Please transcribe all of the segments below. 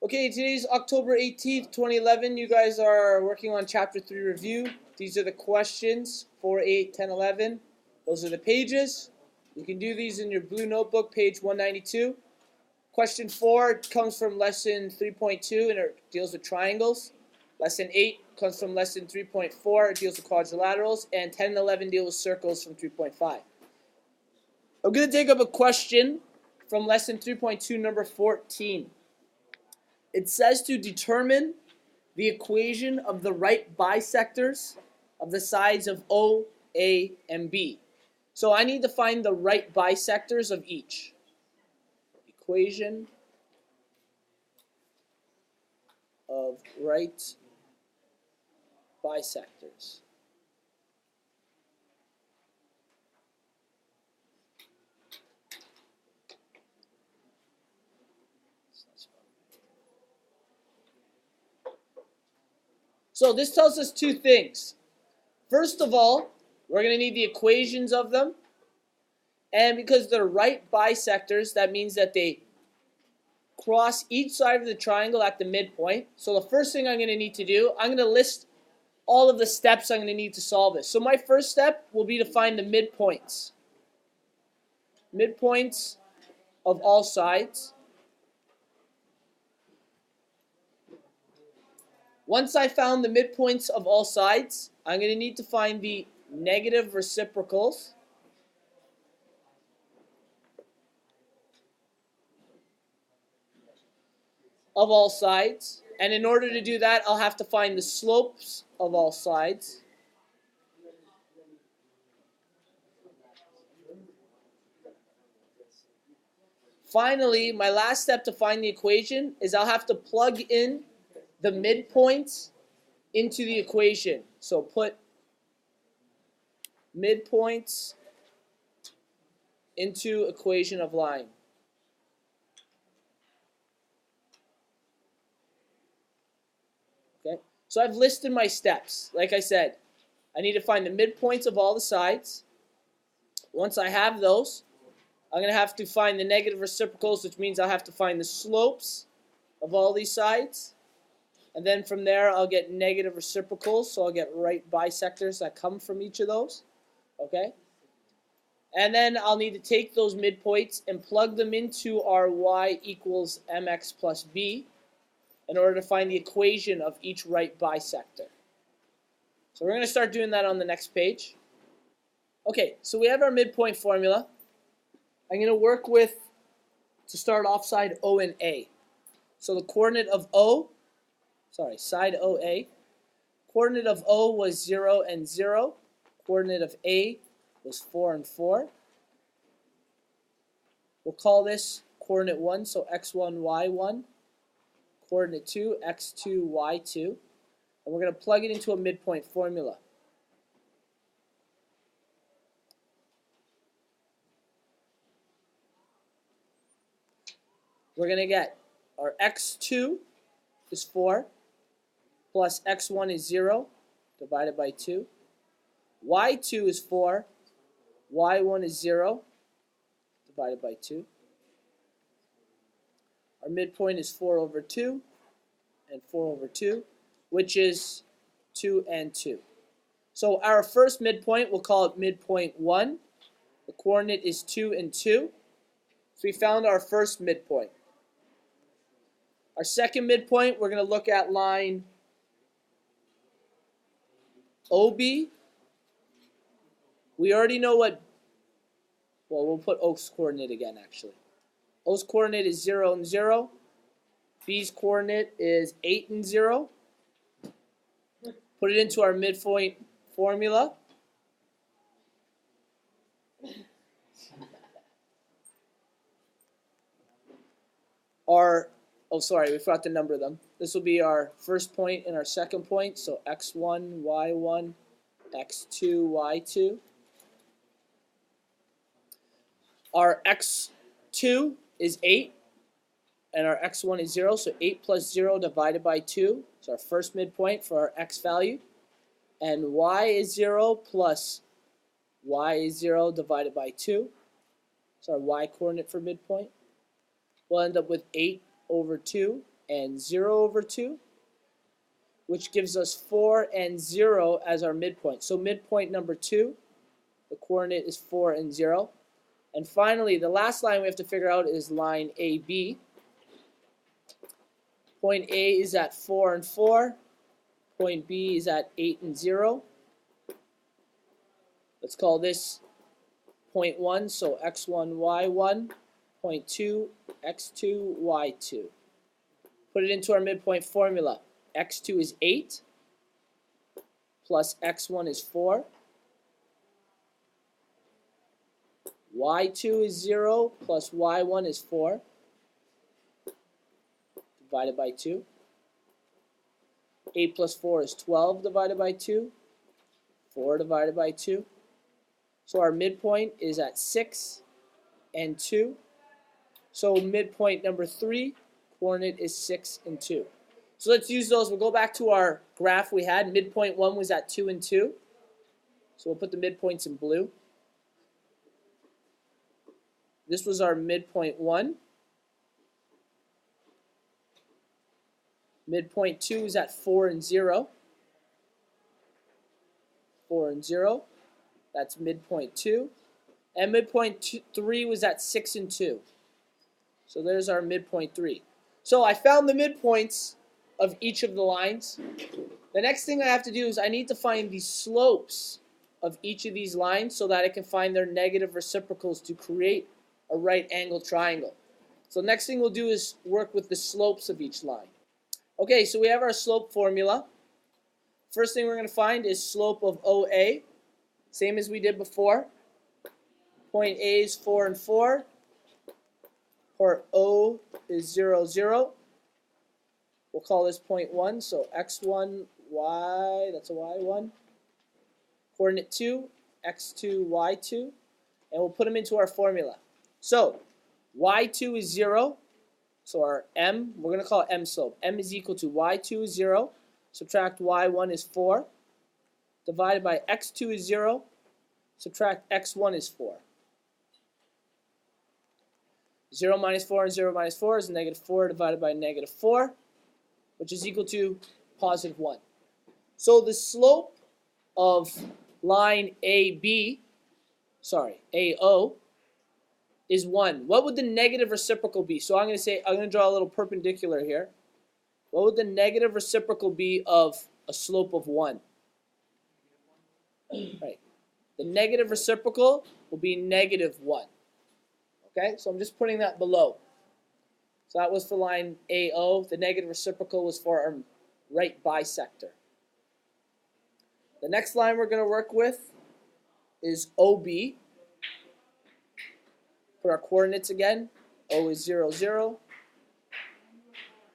Okay, today's October 18th, 2011. You guys are working on Chapter 3 review. These are the questions, 4, 8, 10, 11. Those are the pages. You can do these in your blue notebook, page 192. Question 4 comes from lesson 3.2 and it deals with triangles. Lesson 8 comes from lesson 3.4. It deals with quadrilaterals. And 10 and 11 deal with circles from 3.5. I'm going to take up a question from lesson 3.2, number 14. It says to determine the equation of the right bisectors of the sides of O, A, and B. So I need to find the right bisectors of each. Equation of right bisectors. So this tells us two things. First of all, we're going to need the equations of them. And because they're right bisectors, that means that they cross each side of the triangle at the midpoint. So the first thing I'm going to need to do, I'm going to list all of the steps I'm going to need to solve this. So my first step will be to find the midpoints. Midpoints of all sides. Once I found the midpoints of all sides, I'm going to need to find the negative reciprocals of all sides. And in order to do that, I'll have to find the slopes of all sides. Finally, my last step to find the equation is I'll have to plug in the midpoints into the equation. So put midpoints into equation of line. Okay, so I've listed my steps. Like I said, I need to find the midpoints of all the sides. Once I have those, I'm going to have to find the negative reciprocals, which means I'll have to find the slopes of all these sides. And then from there, I'll get negative reciprocals, so I'll get right bisectors that come from each of those. Okay? And then I'll need to take those midpoints and plug them into our y equals mx plus b in order to find the equation of each right bisector. So we're going to start doing that on the next page. Okay, so we have our midpoint formula. I'm going to work with, to start off, side O and A. So the coordinate of side OA. Coordinate of O was 0 and 0. Coordinate of A was 4 and 4. We'll call this coordinate 1, so x1, y1. Coordinate 2, x2, y2. And we're going to plug it into a midpoint formula. We're going to get our x2 is 4. Plus x1 is 0, divided by 2. y2 is 4. y1 is 0, divided by 2. Our midpoint is 4 over 2 and 4 over 2, which is 2 and 2. So our first midpoint, we'll call it midpoint 1. The coordinate is 2 and 2. So we found our first midpoint. Our second midpoint, we're going to look at line OB. We already know what, well, we'll put O's coordinate again, actually. O's coordinate is 0 and 0. B's coordinate is 8 and 0. Put it into our midpoint formula. Oh, sorry, we forgot to number them. This will be our first point and our second point. So x1, y1, x2, y2. Our x2 is 8, and our x1 is 0. So 8 plus 0 divided by 2 is our first midpoint for our x value. And y is 0 plus y is 0 divided by 2. So our y coordinate for midpoint. We'll end up with 8 over 2 and 0 over 2, which gives us 4 and 0 as our midpoint. So midpoint number 2, the coordinate is 4 and 0. And finally, the last line we have to figure out is line AB. Point A is at 4 and 4. Point B is at 8 and 0. Let's call this point 1, so x1, y1. Point 2, x2, y2. Put it into our midpoint formula. x2 is 8, plus x1 is 4. y2 is 0, plus y1 is 4, divided by 2. 8 plus 4 is 12 divided by 2. 4 divided by 2. So our midpoint is at 6 and 2. So midpoint number 3, coordinate is 6 and 2. So let's use those. We'll go back to our graph we had. Midpoint 1 was at 2 and 2. So we'll put the midpoints in blue. This was our midpoint 1. Midpoint 2 is at 4 and 0. 4 and 0. That's midpoint 2. And midpoint 3 was at 6 and 2. So there's our midpoint 3. So I found the midpoints of each of the lines. The next thing I have to do is I need to find the slopes of each of these lines so that I can find their negative reciprocals to create a right angle triangle. So the next thing we'll do is work with the slopes of each line. Okay, so we have our slope formula. First thing we're going to find is slope of OA. Same as we did before. Point A is 4 and 4. Part O is 0, 0. We'll call this point 1. So x1, y, that's a y1. Coordinate 2, x2, y2. And we'll put them into our formula. So y2 is 0. So our m, we're going to call it m slope. M is equal to y2 is 0. Subtract y1 is 4. Divided by x2 is 0. Subtract x1 is 4. 0 minus 4 and 0 minus 4 is negative 4 divided by negative 4, which is equal to positive 1. So the slope of line AO is 1. What would the negative reciprocal be? So I'm going to draw a little perpendicular here. What would the negative reciprocal be of a slope of 1? Right. The negative reciprocal will be negative 1. Okay, so I'm just putting that below. So that was for line AO. The negative reciprocal was for our right bisector. The next line we're going to work with is OB. Put our coordinates again. O is 0, 0.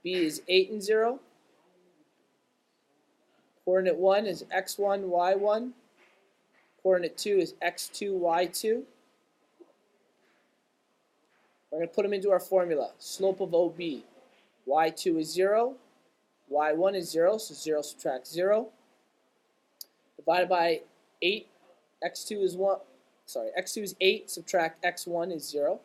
B is 8 and 0. Coordinate 1 is x1, y1. Coordinate 2 is x2, y2. We're going to put them into our formula. Slope of OB. Y2 is 0. Y1 is 0, so 0 subtract 0. Divided by 8. X2 is 1. Sorry, x2 is 8. Subtract x1 is 0.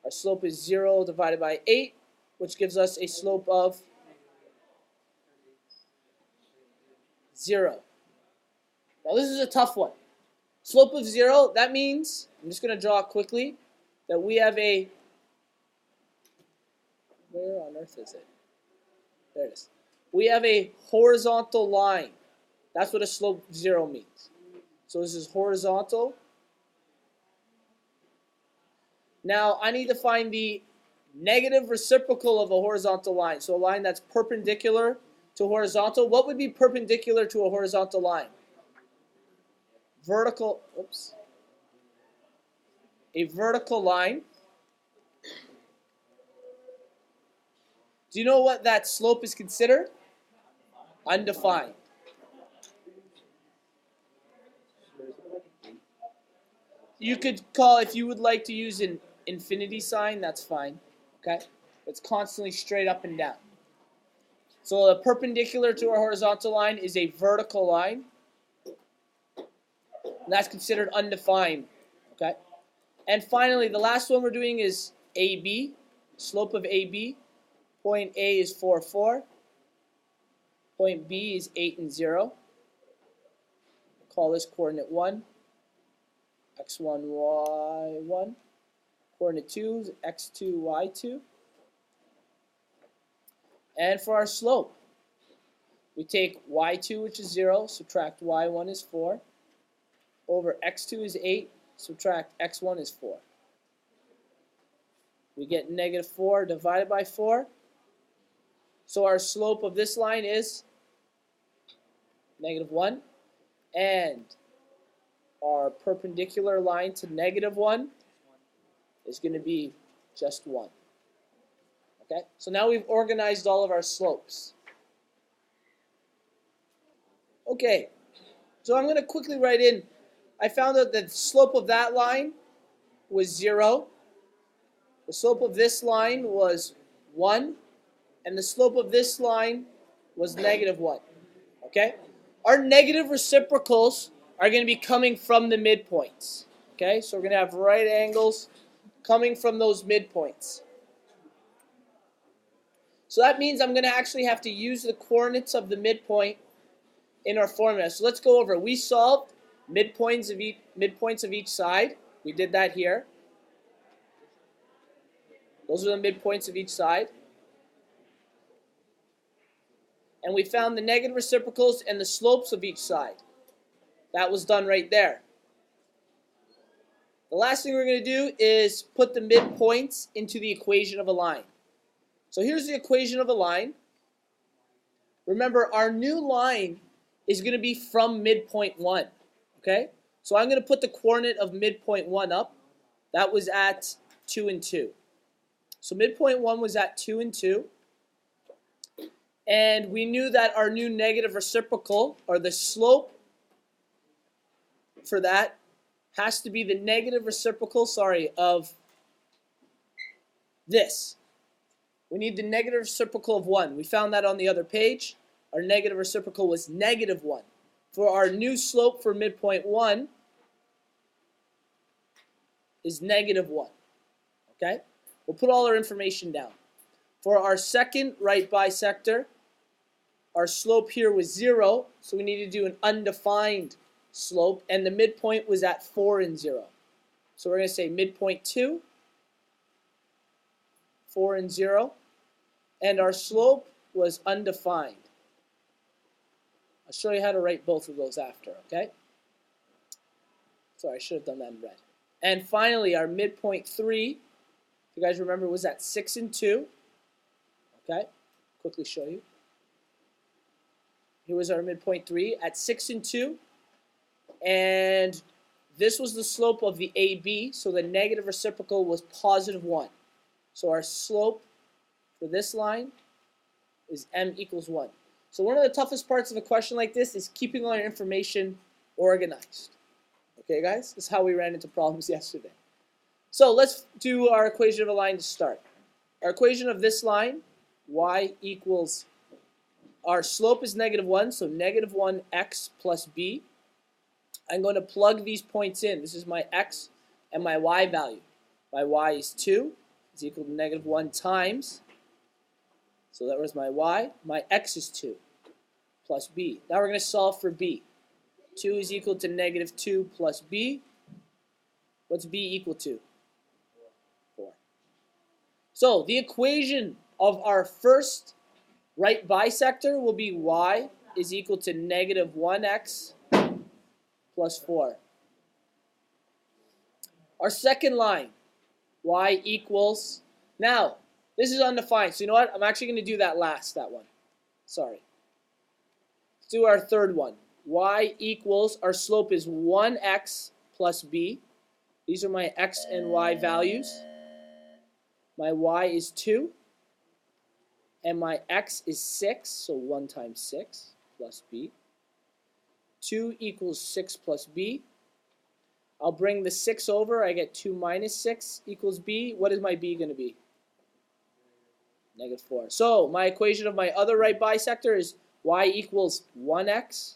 Our slope is 0 divided by 8, which gives us a slope of 0. Now this is a tough one. Slope of 0, that means, I'm just going to draw it quickly, that we have a, where on earth is it? There it is. We have a horizontal line. That's what a slope of 0 means. So this is horizontal. Now I need to find the negative reciprocal of a horizontal line. So a line that's perpendicular to horizontal. What would be perpendicular to a horizontal line? Vertical, oops. A vertical line. Do you know what that slope is considered? Undefined. You could call, if you would like to use an infinity sign, that's fine. Okay? It's constantly straight up and down. So the perpendicular to our horizontal line is a vertical line. And that's considered undefined. Okay? And finally, the last one we're doing is AB, slope of AB. Point A is 4, 4. Point B is 8 and 0. Call this coordinate 1. X1, Y1. Coordinate 2 is X2, Y2. And for our slope, we take y2, which is 0, subtract y1 is 4, over x2 is 8, subtract x1 is 4. We get negative 4 divided by 4. So our slope of this line is negative 1. And our perpendicular line to negative 1 is going to be just 1. Okay, so now we've organized all of our slopes. Okay, so I'm going to quickly write in, I found out that the slope of that line was 0. The slope of this line was 1. And the slope of this line was negative 1. Okay, our negative reciprocals are going to be coming from the midpoints. Okay, so we're going to have right angles coming from those midpoints. So that means I'm going to actually have to use the coordinates of the midpoint in our formula. So let's go over it. We solved midpoints of each side. We did that here. Those are the midpoints of each side. And we found the negative reciprocals and the slopes of each side. That was done right there. The last thing we're going to do is put the midpoints into the equation of a line. So here's the equation of a line. Remember, our new line is going to be from midpoint 1. Okay? So I'm going to put the coordinate of midpoint 1 up. That was at 2 and 2. So midpoint 1 was at 2 and 2. And we knew that our new negative reciprocal, or the slope for that, has to be the negative reciprocal, of this. We need the negative reciprocal of 1. We found that on the other page. Our negative reciprocal was negative 1. For our new slope for midpoint 1 is negative 1. Okay? We'll put all our information down. For our second right bisector, our slope here was 0, so we need to do an undefined slope, and the midpoint was at 4 and 0. So we're going to say midpoint 2, 4 and 0, and our slope was undefined. I'll show you how to write both of those after, okay? Sorry, I should have done that in red. And finally, our midpoint 3, if you guys remember, was at 6 and 2. Okay, quickly show you. Here was our midpoint 3 at 6 and 2. And this was the slope of the AB, so the negative reciprocal was positive 1. So our slope for this line is m equals 1. So one of the toughest parts of a question like this is keeping all your information organized. Okay, guys? This is how we ran into problems yesterday. So let's do our equation of a line to start. Our equation of this line, y equals, our slope is negative 1, so negative 1x plus b. I'm going to plug these points in. This is my x and my y value. My y is 2, is equal to negative 1 times. So that was my y. My x is 2 plus b. Now we're going to solve for b. 2 is equal to negative 2 plus b. What's b equal to? 4. So the equation of our first right bisector will be y is equal to negative 1x plus 4. Our second line, y equals, now this is undefined, so you know what? I'm actually going to do that last, that one. Sorry. Let's do our third one. Y equals, our slope is 1x plus b. These are my x and y values. My y is 2. And my x is 6, so 1 times 6 plus b. 2 equals 6 plus b. I'll bring the 6 over. I get 2 minus 6 equals b. What is my b going to be? Negative 4. So my equation of my other right bisector is y equals 1x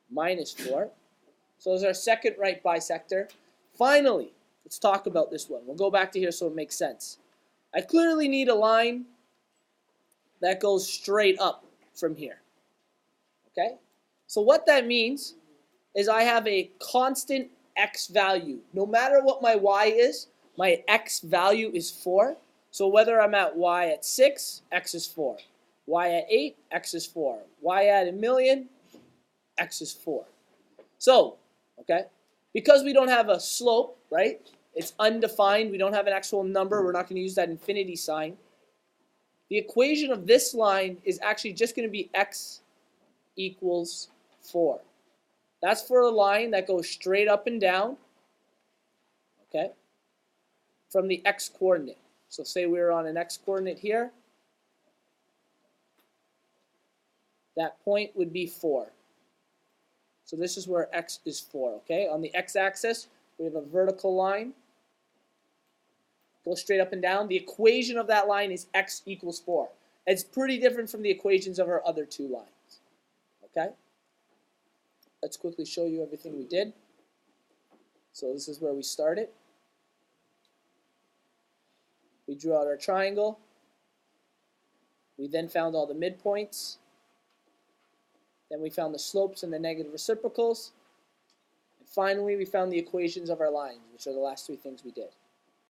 minus 4. So there's our second right bisector. Finally, let's talk about this one. We'll go back to here so it makes sense. I clearly need a line that goes straight up from here. Okay? So what that means is I have a constant x value. No matter what my y is, my x value is 4. So whether I'm at y at 6, x is 4. Y at 8, x is 4. Y at 1,000,000, x is 4. So, okay, because we don't have a slope, right? It's undefined. We don't have an actual number. We're not going to use that infinity sign. The equation of this line is actually just going to be x equals 4. That's for a line that goes straight up and down, okay, from the x-coordinate. So say we're on an x-coordinate here. That point would be 4. So this is where x is 4, okay? On the x-axis, we have a vertical line. Go straight up and down. The equation of that line is x equals 4. It's pretty different from the equations of our other two lines, okay? Let's quickly show you everything we did. So this is where we started. We drew out our triangle. We then found all the midpoints. Then we found the slopes and the negative reciprocals. And finally, we found the equations of our lines, which are the last three things we did.